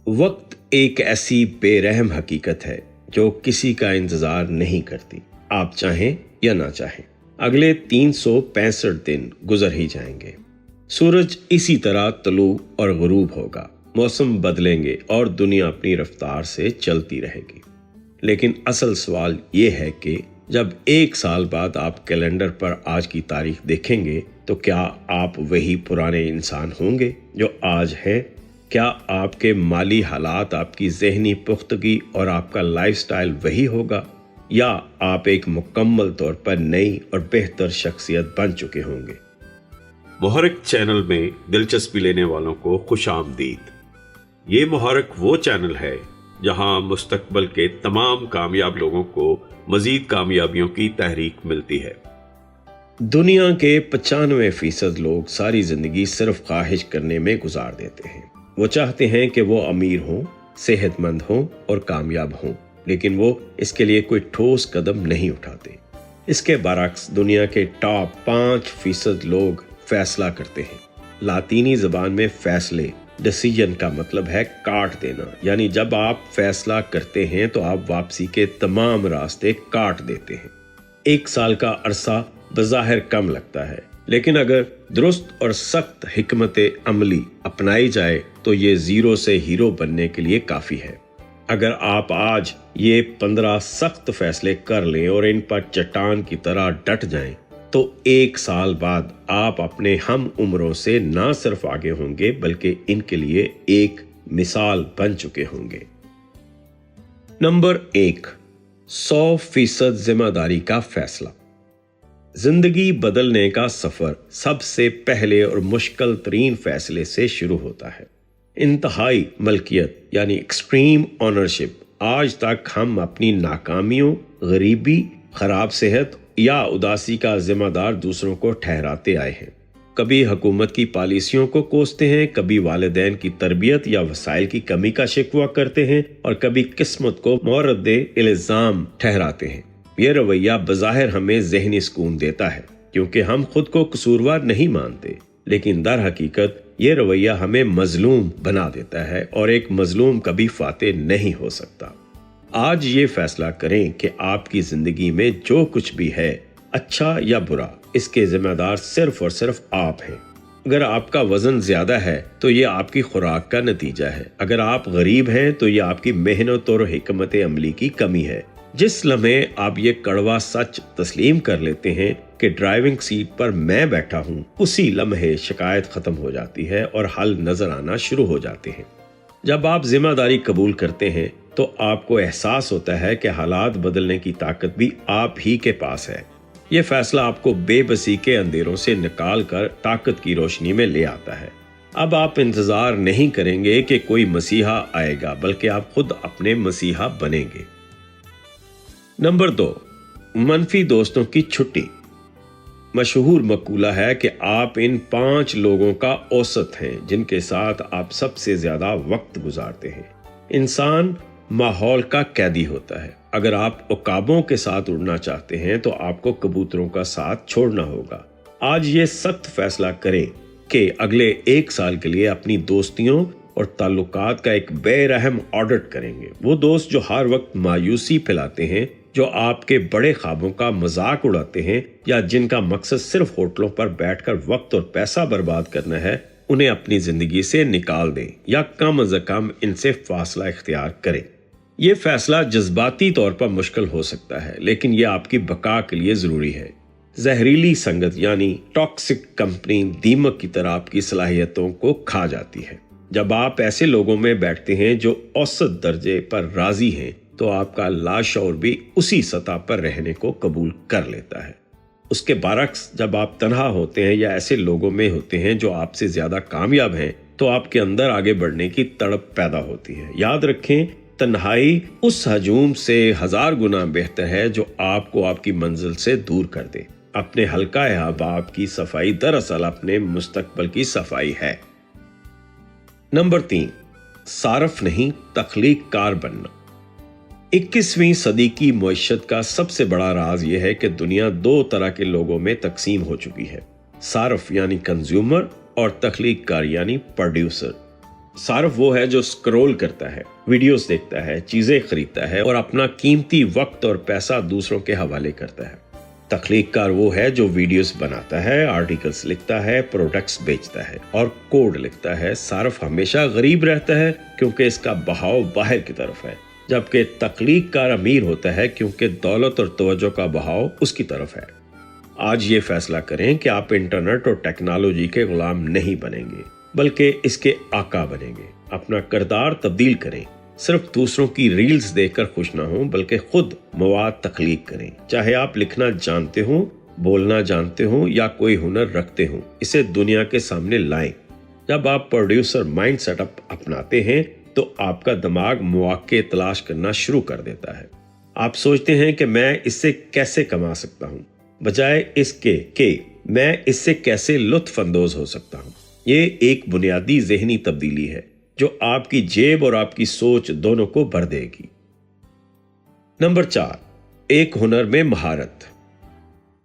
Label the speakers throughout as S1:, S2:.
S1: वक्त एक ऐसी बेरहम हकीकत है जो किसी का इंतजार नहीं करती। आप चाहें या ना चाहें, अगले 365 दिन गुजर ही जाएंगे। सूरज इसी तरह तलू और गुरूब होगा, मौसम बदलेंगे और दुनिया अपनी रफ्तार से चलती रहेगी। लेकिन असल सवाल ये है कि जब 1 साल बाद आप कैलेंडर पर आज की तारीख देखेंगे तो क्या आप वही पुराने इंसान होंगे जो आज हैं? क्या आपके माली हालात, आपकी ज़हनी पुख्तगी और आपका लाइफस्टाइल वही होगा, या आप एक मुकम्मल तौर पर नई और बेहतर शख्सियत बन चुके होंगे?
S2: मुहर्रिक चैनल में दिलचस्पी लेने वालों को खुश आमदीद। ये मुहर्रिक वो चैनल है जहां मुस्तकबल के तमाम कामयाब लोगों को मजीद कामयाबियों की तहरीक मिलती है।
S1: दुनिया के 95% लोग सारी जिंदगी सिर्फ ख्वाहिश करने में गुजार देते हैं। वो चाहते हैं कि वो अमीर हों, सेहतमंद हों और कामयाब हों, लेकिन वो इसके लिए कोई ठोस कदम नहीं उठाते। इसके बरअक्स दुनिया के टॉप 5% लोग फैसला करते हैं। लातीनी ज़बान में फैसले, डिसीजन का मतलब है काट देना, यानी जब आप फैसला करते हैं तो आप वापसी के तमाम रास्ते काट देते हैं। 1 साल का अरसा बज़ाहिर कम लगता है, लेकिन अगर दुरुस्त और सख्त हिकमत अमली अपनाई जाए तो ये ज़ीरो से हीरो बनने के लिए काफ़ी है। अगर आप आज ये 15 सख्त फैसले कर लें और इन पर चट्टान की तरह डट जाएं, तो 1 साल बाद आप अपने हम उम्रों से ना सिर्फ आगे होंगे बल्कि इनके लिए एक मिसाल बन चुके होंगे। नंबर 1, 100% जिम्मेदारी का फैसला। जिंदगी बदलने का सफर सबसे पहले और मुश्किल तरीन फैसले से शुरू होता है। इंतहाई मलकियत यानी एक्सट्रीम ओनरशिप। आज तक हम अपनी नाकामियों, गरीबी, खराब सेहत या उदासी का जिम्मेदार दूसरों को ठहराते आए हैं। कभी हुकूमत की पॉलिसियों को कोसते हैं, कभी वालिदैन की तरबियत या वसाइल की कमी का शिकवा करते हैं और कभी किस्मत को मौरद इल्जाम ठहराते हैं। यह रवैया बज़ाहिर हमें ज़हनी सुकून देता है क्योंकि हम खुद को कसूरवार नहीं मानते, लेकिन दर हकीकत ये रवैया हमें मजलूम बना देता है और एक मजलूम कभी फातेह नहीं हो सकता। आज ये फैसला करें कि आपकी जिंदगी में जो कुछ भी है, अच्छा या बुरा, इसके जिम्मेदार सिर्फ और सिर्फ आप हैं। अगर आपका वजन ज्यादा है तो ये आपकी खुराक का नतीजा है। अगर आप गरीब हैं तो ये आपकी मेहनत और हिकमत अमली की कमी है। जिस लम्हे आप ये कड़वा सच तस्लीम कर लेते हैं कि ड्राइविंग सीट पर मैं बैठा हूँ, उसी लम्हे शिकायत खत्म हो जाती है और हल नजर आना शुरू हो जाते हैं। जब आप जिम्मेदारी कबूल करते हैं तो आपको एहसास होता है कि हालात बदलने की ताकत भी आप ही के पास है। ये फैसला आपको बेबसी के अंधेरों से निकाल कर ताकत की रोशनी में ले आता है। अब आप इंतजार नहीं करेंगे कि कोई मसीहा आएगा, बल्कि आप खुद अपने मसीहा बनेंगे। नंबर 2, मनफी दोस्तों की छुट्टी। मशहूर मकूला है कि आप इन 5 लोगों का औसत हैं जिनके साथ आप सबसे ज्यादा वक्त गुजारते हैं। इंसान माहौल का कैदी होता है। अगर आप उकाबों के साथ उड़ना चाहते हैं तो आपको कबूतरों का साथ छोड़ना होगा। आज ये सख्त फैसला करें कि अगले 1 साल के लिए अपनी दोस्तियों और ताल्लुकात का एक बेरहम ऑडिट करेंगे। वो दोस्त जो हर वक्त मायूसी फैलाते हैं, जो आपके बड़े ख्वाबों का मजाक उड़ाते हैं या जिनका मकसद सिर्फ होटलों पर बैठकर वक्त और पैसा बर्बाद करना है, उन्हें अपनी जिंदगी से निकाल दें या कम अज कम इनसे फासला इख्तियार करें। यह फैसला जज्बाती तौर पर मुश्किल हो सकता है, लेकिन यह आपकी बका के लिए जरूरी है। जहरीली संगत यानी टॉक्सिक कंपनी दीमक की तरह आपकी सलाहियतों को खा जाती है। जब आप ऐसे लोगों में बैठते हैं जो औसत दर्जे पर राजी हैं, तो आपका लाशऊर भी उसी सतह पर रहने को कबूल कर लेता है। उसके बरअक्स जब आप तन्हा होते हैं या ऐसे लोगों में होते हैं जो आपसे ज्यादा कामयाब हैं, तो आपके अंदर आगे बढ़ने की तड़प पैदा होती है। याद रखें, तन्हाई उस हजूम से 1000 गुना बेहतर है जो आपको आपकी मंजिल से दूर कर दे। अपने हल्का अहबाब की सफाई दरअसल अपने मुस्तकबल की सफाई है। नंबर 3, सारफ नहीं तख्लीक कार बनना। 21वीं सदी की मुइशत का सबसे बड़ा राज यह है कि दुनिया 2 तरह के लोगों में तकसीम हो चुकी है, सारफ यानी कंज्यूमर और तख्लीक कार यानी प्रोड्यूसर। सारफ वो है जो स्क्रॉल करता है, वीडियोस देखता है, चीजें खरीदता है और अपना कीमती वक्त और पैसा दूसरों के हवाले करता है। तख्लीककार वो है जो वीडियोस बनाता है, आर्टिकल्स लिखता है, प्रोडक्ट्स बेचता है और कोड लिखता है। सारफ हमेशा गरीब रहता है क्योंकि इसका बहाव बाहर की तरफ है, जबकि तख्लीककार अमीर होता है क्योंकि दौलत और तवज्जो का बहाव उसकी तरफ है। आज ये फैसला करें कि आप इंटरनेट और टेक्नोलॉजी के गुलाम नहीं बनेंगे, बल्कि इसके आका बनेंगे। अपना किरदार तब्दील करें, सिर्फ दूसरों की रील्स देखकर खुश ना हो, बल्कि खुद मवाद तख्लीक करें। चाहे आप लिखना जानते हो, बोलना जानते हो या कोई हुनर रखते हो, इसे दुनिया के सामने लाएं। जब आप प्रोड्यूसर माइंड सेटअप अपनाते हैं तो आपका दिमाग मौके तलाश करना शुरू कर देता है। आप सोचते हैं कि मैं इससे कैसे कमा सकता हूँ, बजाय इसके कि मैं इससे कैसे लुत्फ अंदोज हो सकता हूँ। ये एक बुनियादी ज़हनी तब्दीली है जो आपकी जेब और आपकी सोच दोनों को भर देगी। नंबर 4, एक हुनर में महारत।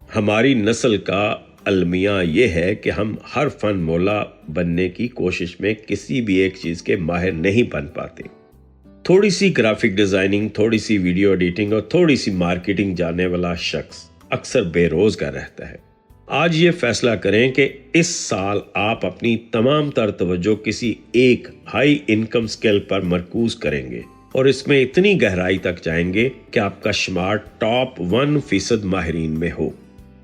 S1: हमारी नस्ल का अलमिया ये है कि हम हर फन मौला बनने की कोशिश में किसी भी एक चीज के माहिर नहीं बन पाते। थोड़ी सी ग्राफिक डिजाइनिंग, थोड़ी सी वीडियो एडिटिंग और थोड़ी सी मार्केटिंग जानने वाला शख्स अक्सर बेरोजगार रहता है। आज ये फैसला करें कि इस साल आप अपनी तमाम तर तवज्जो किसी एक हाई इनकम स्किल पर मरकूज करेंगे और इसमें इतनी गहराई तक जाएंगे कि आपका शुमार टॉप 1% माहिरीन में हो।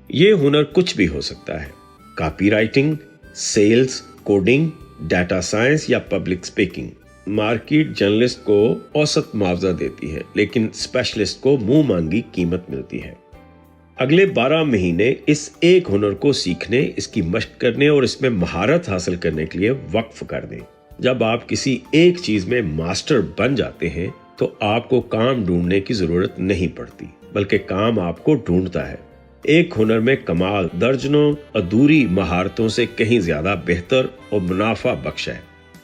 S1: ये हुनर कुछ भी हो सकता है, copywriting, sales, coding, data science या पब्लिक स्पीकिंग। मार्केट जर्नलिस्ट को औसत मुआवजा देती है, लेकिन स्पेशलिस्ट को मुंह मांगी कीमत मिलती है। अगले 12 महीने इस एक हुनर को सीखने, इसकी मशक करने और इसमें महारत हासिल करने के लिए वक्फ कर दें। जब आप किसी एक चीज में मास्टर बन जाते हैं तो आपको काम ढूंढने की जरूरत नहीं पड़ती, बल्कि काम आपको ढूंढता है। एक हुनर में कमाल दर्जनों अधूरी महारतों से कहीं ज्यादा बेहतर और मुनाफा बख्श है।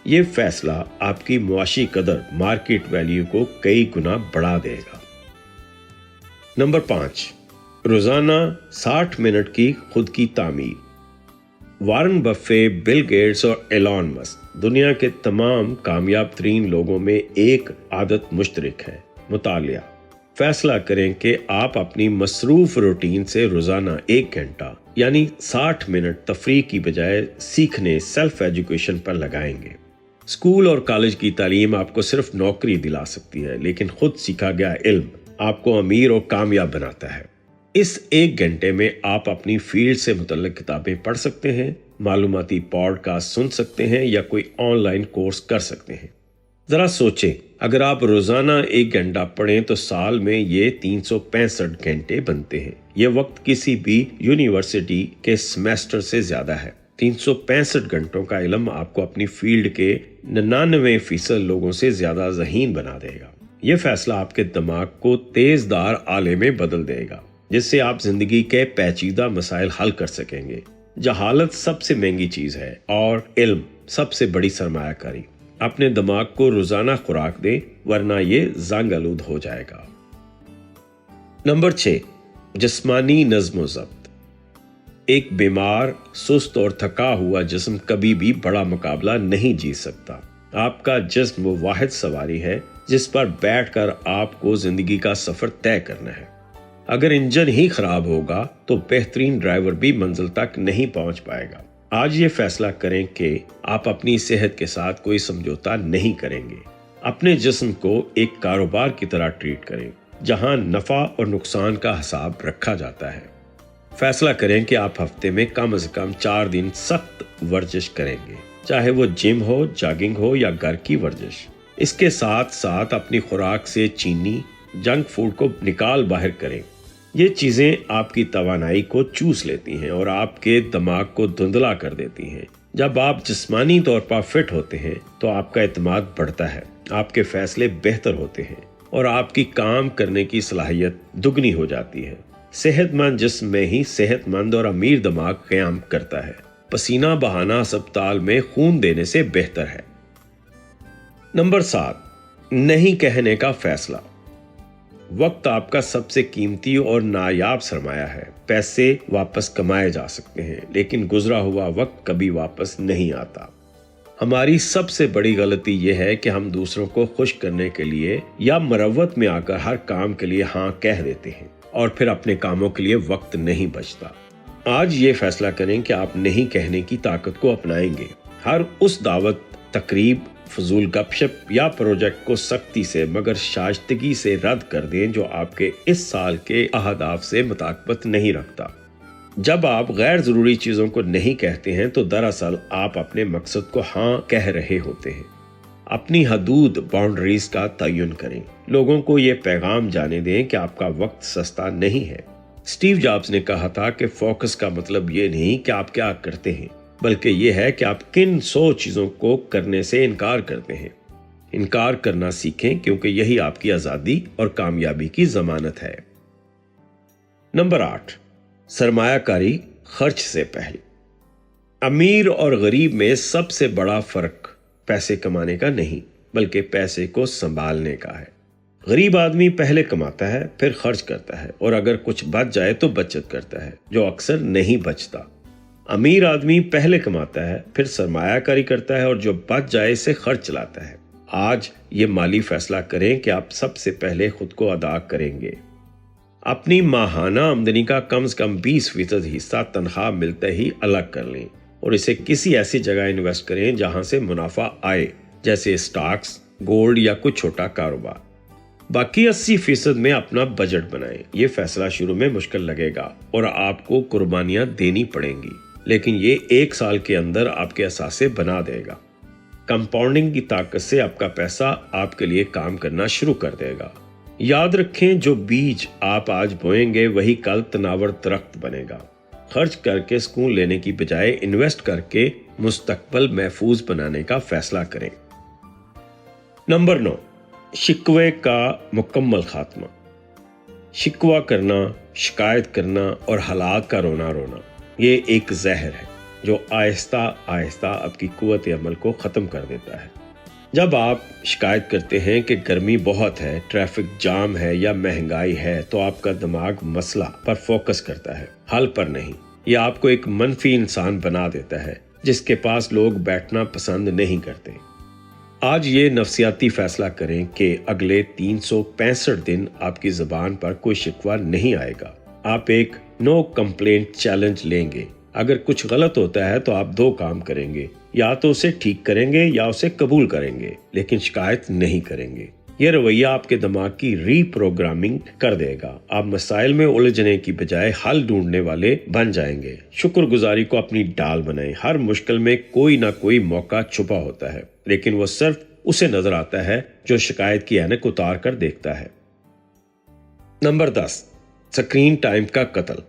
S1: ये फैसला आपकी मुआशी कदर, मार्केट वैल्यू को कई गुना बढ़ा देगा। नंबर 5, रोजाना 60 मिनट की खुद की तामीर। वारन बफे, बिल गेट्स और एलॉन मस्क दुनिया के तमाम कामयाब तरीन लोगों में एक आदत मुश्तरक है, मुतालिया। फैसला करें कि आप अपनी मसरूफ रूटीन से रोजाना 1 घंटा यानी 60 मिनट तफरीह की बजाय सीखने, सेल्फ एजुकेशन पर लगाएंगे। स्कूल और कॉलेज की तालीम आपको सिर्फ नौकरी दिला सकती है, लेकिन खुद सीखा गया इल्म आपको अमीर और कामयाब बनाता है। इस 1 घंटे में आप अपनी फील्ड से मुतल्लिक किताबें पढ़ सकते हैं, मालूमाती पॉडकास्ट सुन सकते हैं या कोई ऑनलाइन कोर्स कर सकते हैं। जरा सोचें, अगर आप रोजाना 1 घंटा पढ़ें तो साल में ये 365 घंटे बनते हैं। ये वक्त किसी भी यूनिवर्सिटी के सेमेस्टर से ज्यादा है। 365 घंटों का इल्म आपको अपनी फील्ड के 99% लोगों से ज्यादा ज़हीन बना देगा। ये फैसला आपके दिमाग को तेजदार आले में बदल देगा, जिससे आप जिंदगी के पेचीदा मसाइल हल कर सकेंगे। जहालत सबसे महंगी चीज है और इल्म सबसे बड़ी सरमायाकारी। अपने दिमाग को रोजाना खुराक दें, वरना ये जंग आलूद हो जाएगा। नंबर 6, जिस्मानी नज़्म ज़ब्त। एक बीमार, सुस्त और थका हुआ जिस्म कभी भी बड़ा मुकाबला नहीं जीत सकता। आपका जिस्म वो वाहिद सवारी है जिस पर बैठकर आपको जिंदगी का सफर तय करना है। अगर इंजन ही खराब होगा तो बेहतरीन ड्राइवर भी मंजिल तक नहीं पहुंच पाएगा। आज ये फैसला करें कि आप अपनी सेहत के साथ कोई समझौता नहीं करेंगे। अपने जिस्म को एक कारोबार की तरह ट्रीट करें, जहां नफा और नुकसान का हिसाब रखा जाता है। फैसला करें कि आप हफ्ते में कम से कम 4 दिन सख्त वर्जिश करेंगे, चाहे वो जिम हो, जॉगिंग हो या घर की वर्जिश। इसके साथ साथ अपनी खुराक से चीनी, जंक फूड को निकाल बाहर करें। ये चीजें आपकी तवानाई को चूस लेती हैं और आपके दिमाग को धुंधला कर देती हैं। जब आप जिस्मानी तौर पर फिट होते हैं तो आपका एतमाद बढ़ता है, आपके फैसले बेहतर होते हैं और आपकी काम करने की सलाहियत दुगनी हो जाती है। सेहतमंद जिस्म में ही सेहतमंद और अमीर दिमाग क़याम करता है। पसीना बहाना अस्पताल में खून देने से बेहतर है। नंबर 7, नहीं कहने का फैसला। वक्त आपका सबसे कीमती और नायाब सरमाया है। पैसे वापस कमाए जा सकते हैं, लेकिन गुजरा हुआ वक्त कभी वापस नहीं आता। हमारी सबसे बड़ी गलती ये है कि हम दूसरों को खुश करने के लिए या मरवत में आकर हर काम के लिए हाँ कह देते हैं और फिर अपने कामों के लिए वक्त नहीं बचता। आज ये फैसला करें कि आप नहीं कहने की ताकत को अपनाएंगे। हर उस दावत, तकरीब, फजूल गपशप या प्रोजेक्ट को सख्ती से मगर शाइस्तगी से रद्द कर दें जो आपके इस साल के अहदाफ से मुताबिकत नहीं रखता। जब आप गैर जरूरी चीजों को नहीं कहते हैं तो दरअसल आप अपने मकसद को हाँ कह रहे होते हैं। अपनी हदूद, बाउंड्रीज का तयन करें। लोगों को ये पैगाम जाने दें कि आपका वक्त सस्ता नहीं है। स्टीव जॉब्स ने कहा था कि फोकस का मतलब ये नहीं कि आप क्या करते हैं, बल्कि ये है कि आप किन 100 चीजों को करने से इनकार करते हैं। इनकार करना सीखें क्योंकि यही आपकी आजादी और कामयाबी की जमानत है। नंबर 8, सरमायाकारी खर्च से पहले। अमीर और गरीब में सबसे बड़ा फर्क पैसे कमाने का नहीं बल्कि पैसे को संभालने का है। गरीब आदमी पहले कमाता है, फिर खर्च करता है और अगर कुछ बच जाए तो बचत करता है, जो अक्सर नहीं बचता। अमीर आदमी पहले कमाता है, फिर सरमायाकारी करता है और जो बच जाए से खर्च चलाता है। आज ये माली फैसला करें कि आप सबसे पहले खुद को अदा करेंगे। अपनी माहाना आमदनी का कम से कम 20% हिस्सा तनख्वाह मिलते ही अलग कर लें और इसे किसी ऐसी जगह इन्वेस्ट करें जहां से मुनाफा आए, जैसे स्टॉक्स, गोल्ड या कुछ छोटा कारोबार। बाकी 80% में अपना बजट बनाएं। ये फैसला शुरू में मुश्किल लगेगा और आपको कुर्बानियां देनी पड़ेंगी, लेकिन ये 1 साल के अंदर आपके असासे बना देगा। कंपाउंडिंग की ताकत से आपका पैसा आपके लिए काम करना शुरू कर देगा। याद रखें, जो बीज आप आज बोएंगे वही कल तनावर दरख्त बनेगा। खर्च करके सुकून लेने की बजाय इन्वेस्ट करके मुस्तकबल महफूज बनाने का फैसला करें। नंबर 9, शिकवे का मुकम्मल खात्मा। शिकवा करना, शिकायत करना और हालात का रोना रोना ये एक जहर है जो आहिस्ता आहिस्ता आपकी कुव्वत अमल को ख़त्म कर देता है। जब आप शिकायत करते हैं कि गर्मी बहुत है, ट्रैफिक जाम है या महंगाई है, तो आपका दिमाग मसला पर फोकस करता है, हल पर नहीं। यह आपको एक मनफी इंसान बना देता है जिसके पास लोग बैठना पसंद नहीं करते। आज ये नफ्सियाती फैसला करें कि अगले 365 दिन आपकी ज़बान पर कोई शिकवा नहीं आएगा। आप एक नो कंप्लेंट चैलेंज लेंगे। अगर कुछ गलत होता है तो आप 2 काम करेंगे, या तो उसे ठीक करेंगे या उसे कबूल करेंगे, लेकिन शिकायत नहीं करेंगे। यह रवैया आपके दिमाग की रीप्रोग्रामिंग कर देगा। आप मसाइल में उलझने की बजाय हल ढूंढने वाले बन जाएंगे। शुक्रगुजारी को अपनी ढाल बनाएं। हर मुश्किल में कोई ना कोई मौका छुपा होता है, लेकिन वो सिर्फ उसे नजर आता है जो शिकायत की ऐनक उतार कर देखता है। नंबर 10, स्क्रीन टाइम का कत्ल।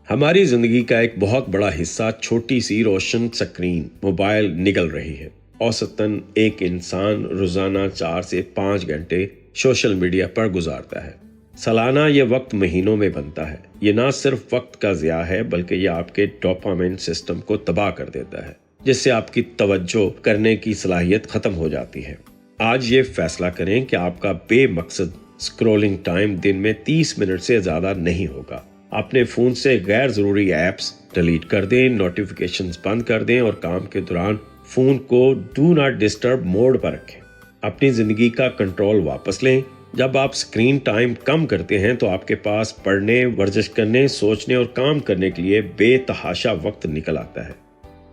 S1: हमारी जिंदगी का एक बहुत बड़ा हिस्सा छोटी सी रोशन स्क्रीन मोबाइल निगल रही है। औसतन एक इंसान रोजाना 4 से 5 घंटे सोशल मीडिया पर गुजारता है। सालाना ये वक्त महीनों में बनता है। ये ना सिर्फ वक्त का ज़िया है बल्कि ये आपके डोपामाइन सिस्टम को तबाह कर देता है, जिससे आपकी तवज्जो करने की सलाहियत खत्म हो जाती है। आज ये फैसला करें कि आपका बेमकसद स्क्रॉलिंग टाइम दिन में 30 मिनट से ज़्यादा नहीं होगा। अपने फ़ोन से गैर ज़रूरी ऐप्स डिलीट कर दें, नोटिफिकेशंस बंद कर दें और काम के दौरान फ़ोन को डू नॉट डिस्टर्ब मोड पर रखें। अपनी ज़िंदगी का कंट्रोल वापस लें। जब आप स्क्रीन टाइम कम करते हैं तो आपके पास पढ़ने, वर्जिश करने, सोचने और काम करने के लिए बेतहाशा वक्त निकल आता है।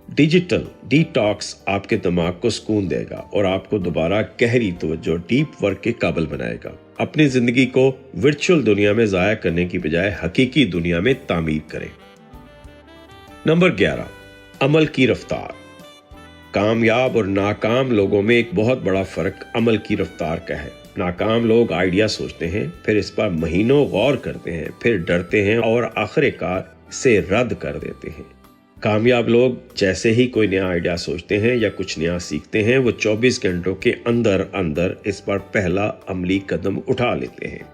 S1: डिजिटल डिटॉक्स आपके दिमाग को सुकून देगा और आपको दोबारा गहरी तवज्जो, डीप वर्क के काबिल बनाएगा। अपनी जिंदगी को वर्चुअल दुनिया में जाया करने की बजाय हकीकी दुनिया में तामीर करें। नंबर 11, अमल की रफ्तार। कामयाब और नाकाम लोगों में एक बहुत बड़ा फर्क अमल की रफ्तार का है। नाकाम लोग आइडिया सोचते हैं, फिर इस पर महीनों गौर करते हैं, फिर डरते हैं और आखिरकार इसे रद्द कर देते हैं। कामयाब लोग जैसे ही कोई नया आइडिया सोचते हैं या कुछ नया सीखते हैं, वो 24 घंटों के अंदर अंदर इस पर पहला अमली कदम उठा लेते हैं।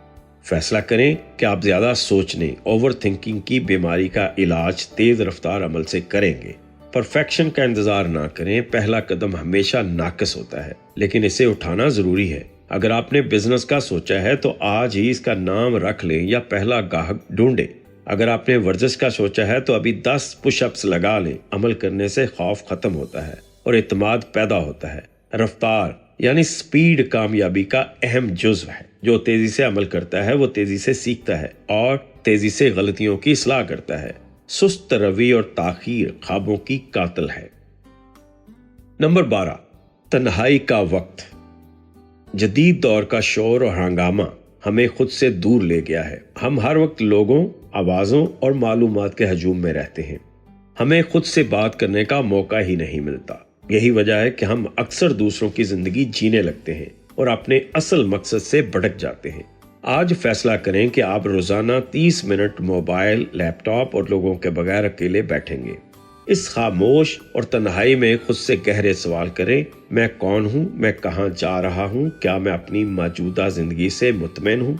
S1: फैसला करें कि आप ज्यादा सोचने, ओवर थिंकिंग की बीमारी का इलाज तेज रफ्तार अमल से करेंगे। परफेक्शन का इंतजार ना करें। पहला कदम हमेशा नाकिस होता है, लेकिन इसे उठाना जरूरी है। अगर आपने बिजनेस का सोचा है तो आज ही इसका नाम रख लें या पहला गाहक ढूंढें। अगर आपने वर्जिश का सोचा है तो अभी 10 पुशअप्स लगा लें। अमल करने से खौफ खत्म होता है اور اعتماد پیدا ہوتا ہے۔ رفتار یعنی سپیڈ کامیابی کا اہم جزو ہے۔ جو تیزی سے عمل کرتا ہے وہ تیزی سے سیکھتا ہے اور تیزی سے غلطیوں کی اصلاح کرتا ہے۔ سست روی اور تاخیر خوابوں کی قاتل ہے۔ نمبر 12، تنہائی کا وقت۔ جدید دور کا شور اور ہنگامہ ہمیں خود سے دور لے گیا ہے۔ ہم ہر وقت لوگوں، آوازوں اور معلومات کے ہجوم میں رہتے ہیں۔ ہمیں خود سے بات کرنے کا موقع ہی نہیں ملتا۔ یہی وجہ ہے کہ ہم اکثر دوسروں کی زندگی جینے لگتے ہیں اور اپنے اصل مقصد سے بھٹک جاتے ہیں۔ آج فیصلہ کریں کہ آپ روزانہ 30 منٹ موبائل، لیپ ٹاپ اور لوگوں کے بغیر اکیلے بیٹھیں گے۔ اس خاموش اور تنہائی میں خود سے گہرے سوال کریں، میں کون ہوں؟ میں کہاں جا رہا ہوں؟ کیا میں اپنی موجودہ زندگی سے مطمئن ہوں؟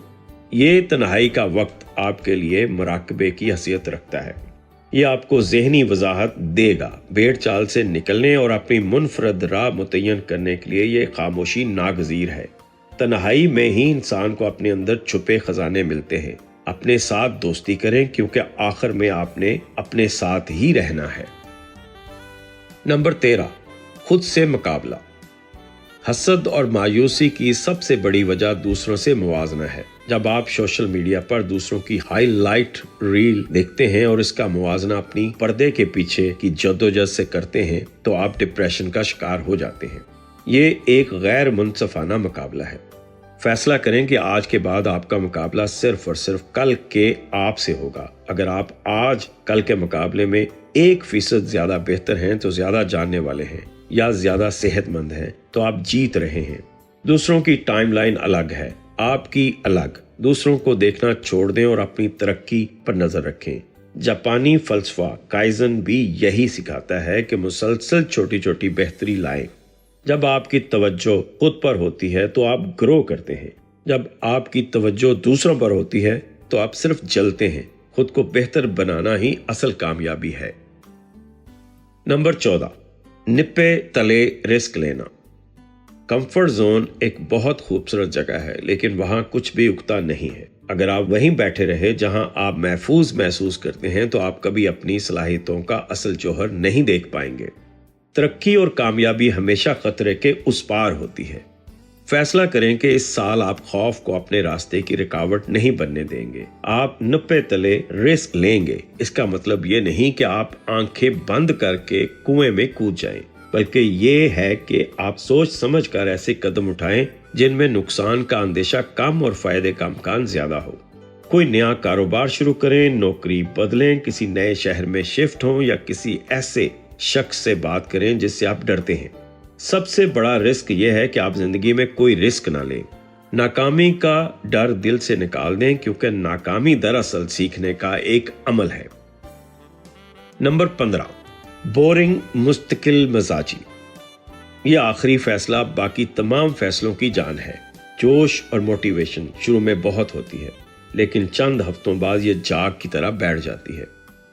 S1: یہ تنہائی کا وقت آپ کے لیے مراقبے کی حیثیت رکھتا ہے۔ یہ آپ کو ذہنی وضاحت دے گا۔ بھیڑ چال سے نکلنے اور اپنی منفرد راہ متعین کرنے کے لیے یہ خاموشی ناگزیر ہے۔ تنہائی میں ہی انسان کو اپنے اندر چھپے خزانے ملتے ہیں۔ اپنے ساتھ دوستی کریں کیونکہ آخر میں آپ نے اپنے ساتھ ہی رہنا ہے۔ نمبر 13، خود سے مقابلہ۔ حسد اور مایوسی کی سب سے بڑی وجہ دوسروں سے موازنہ ہے۔ جب آپ سوشل میڈیا پر دوسروں کی ہائی لائٹ ریل دیکھتے ہیں اور اس کا موازنہ اپنی پردے کے پیچھے کی جدوجہد سے کرتے ہیں تو آپ ڈپریشن کا شکار ہو جاتے ہیں۔ یہ ایک غیر منصفانہ مقابلہ ہے۔ فیصلہ کریں کہ آج کے بعد آپ کا مقابلہ صرف اور صرف کل کے آپ سے ہوگا۔ اگر آپ آج کل کے مقابلے میں 1% زیادہ بہتر ہیں تو زیادہ جاننے والے ہیں یا زیادہ صحت مند ہیں تو آپ جیت رہے ہیں۔ دوسروں کی ٹائم لائن الگ ہے، آپ کی الگ۔ دوسروں کو دیکھنا چھوڑ دیں اور اپنی ترقی پر نظر رکھیں۔ جاپانی فلسفہ کائزن بھی یہی سکھاتا ہے کہ مسلسل چھوٹی چھوٹی بہتری لائیں۔ جب آپ کی توجہ خود پر ہوتی ہے تو آپ گرو کرتے ہیں۔ جب آپ کی توجہ دوسروں پر ہوتی ہے تو آپ صرف جلتے ہیں۔ خود کو بہتر بنانا ہی اصل کامیابی ہے۔ نمبر 14، نپے تلے رسک لینا۔ کمفرٹ زون ایک بہت خوبصورت جگہ ہے لیکن وہاں کچھ بھی اگتا نہیں ہے۔ اگر آپ وہیں بیٹھے رہے جہاں آپ محفوظ محسوس کرتے ہیں تو آپ کبھی اپنی صلاحیتوں کا اصل جوہر نہیں دیکھ پائیں گے۔ ترقی اور کامیابی ہمیشہ خطرے کے اس پار ہوتی ہے۔ فیصلہ کریں کہ اس سال آپ خوف کو اپنے راستے کی رکاوٹ نہیں بننے دیں گے۔ آپ نپے تلے رسک لیں گے۔ اس کا مطلب یہ نہیں کہ آپ آنکھیں بند کر کے کنویں میں کود جائیں، بلکہ یہ ہے کہ آپ سوچ سمجھ کر ایسے قدم اٹھائیں جن میں نقصان کا اندیشہ کم اور فائدے کا امکان زیادہ ہو۔ کوئی نیا کاروبار شروع کریں، نوکری بدلیں، کسی نئے شہر میں شفٹ ہوں یا کسی ایسے شخص سے بات کریں جس سے آپ ڈرتے ہیں۔ سب سے بڑا رسک یہ ہے کہ آپ زندگی میں کوئی رسک نہ لیں۔ ناکامی کا ڈر دل سے نکال دیں کیونکہ ناکامی دراصل سیکھنے کا ایک عمل ہے۔ نمبر 15، بورنگ مستقل مزاجی۔ یہ آخری فیصلہ باقی تمام فیصلوں کی جان ہے۔ جوش اور موٹیویشن شروع میں بہت ہوتی ہے لیکن چند ہفتوں بعد یہ جاگ کی طرح بیٹھ جاتی ہے۔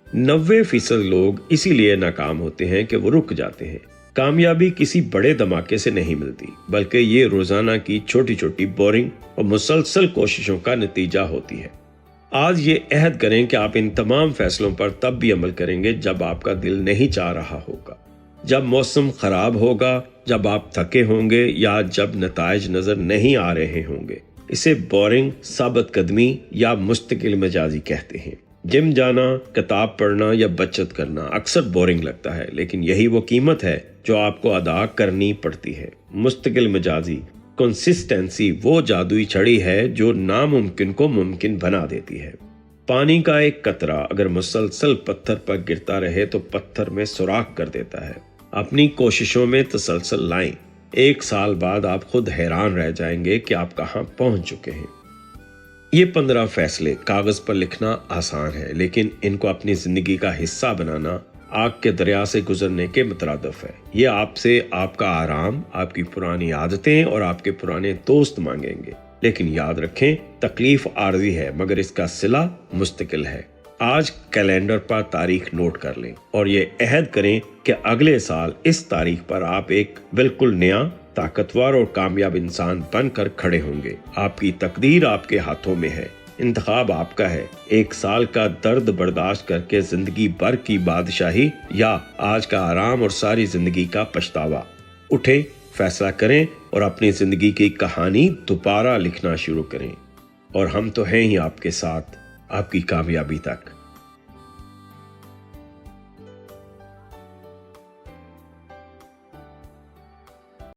S1: 90% لوگ اسی لیے ناکام ہوتے ہیں کہ وہ رک جاتے ہیں۔ کامیابی کسی بڑے دھماکے سے نہیں ملتی بلکہ یہ روزانہ کی چھوٹی چھوٹی بورنگ اور مسلسل کوششوں کا نتیجہ ہوتی ہے۔ آج یہ عہد کریں کہ آپ ان تمام فیصلوں پر تب بھی عمل کریں گے جب آپ کا دل نہیں چاہ رہا ہوگا، جب موسم خراب ہوگا، جب آپ تھکے ہوں گے یا جب نتائج نظر نہیں آ رہے ہوں گے۔ اسے بورنگ، ثابت قدمی یا مستقل مزاجی کہتے ہیں۔ جم جانا، کتاب پڑھنا یا بچت کرنا اکثر بورنگ لگتا ہے لیکن یہی وہ قیمت ہے جو آپ کو ادا کرنی پڑتی ہے۔ مستقل مزاجی، کنسسٹنسی وہ جادوئی چھڑی ہے جو ناممکن کو ممکن بنا دیتی ہے۔ پانی کا ایک قطرہ اگر مسلسل پتھر پر گرتا رہے تو پتھر میں سوراخ کر دیتا ہے۔ اپنی کوششوں میں تسلسل لائیں۔ 1 سال بعد آپ خود حیران رہ جائیں گے کہ آپ کہاں پہنچ چکے ہیں۔ یہ 15 فیصلے کاغذ پر لکھنا آسان ہے لیکن ان کو اپنی زندگی کا حصہ بنانا آگ کے دریا سے گزرنے کے مترادف ہے۔ یہ آپ سے آپ کا آرام، آپ کی پرانی عادتیں اور آپ کے پرانے دوست مانگیں گے، لیکن یاد رکھیں تکلیف عارضی ہے مگر اس کا صلہ مستقل ہے۔ آج کیلنڈر پر تاریخ نوٹ کر لیں اور یہ عہد کریں کہ اگلے سال اس تاریخ پر آپ ایک بالکل نیا، طاقتور اور کامیاب انسان بن کر کھڑے ہوں گے۔ آپ کی تقدیر آپ کے ہاتھوں میں ہے۔ انتخاب آپ کا ہے، 1 سال کا درد برداشت کر کے زندگی بھر کی بادشاہی یا آج کا آرام اور ساری زندگی کا پچھتاوا۔ اٹھیں، فیصلہ کریں اور اپنی زندگی کی کہانی دوبارہ لکھنا شروع کریں، اور ہم تو ہیں ہی آپ کے ساتھ آپ کی کامیابی تک۔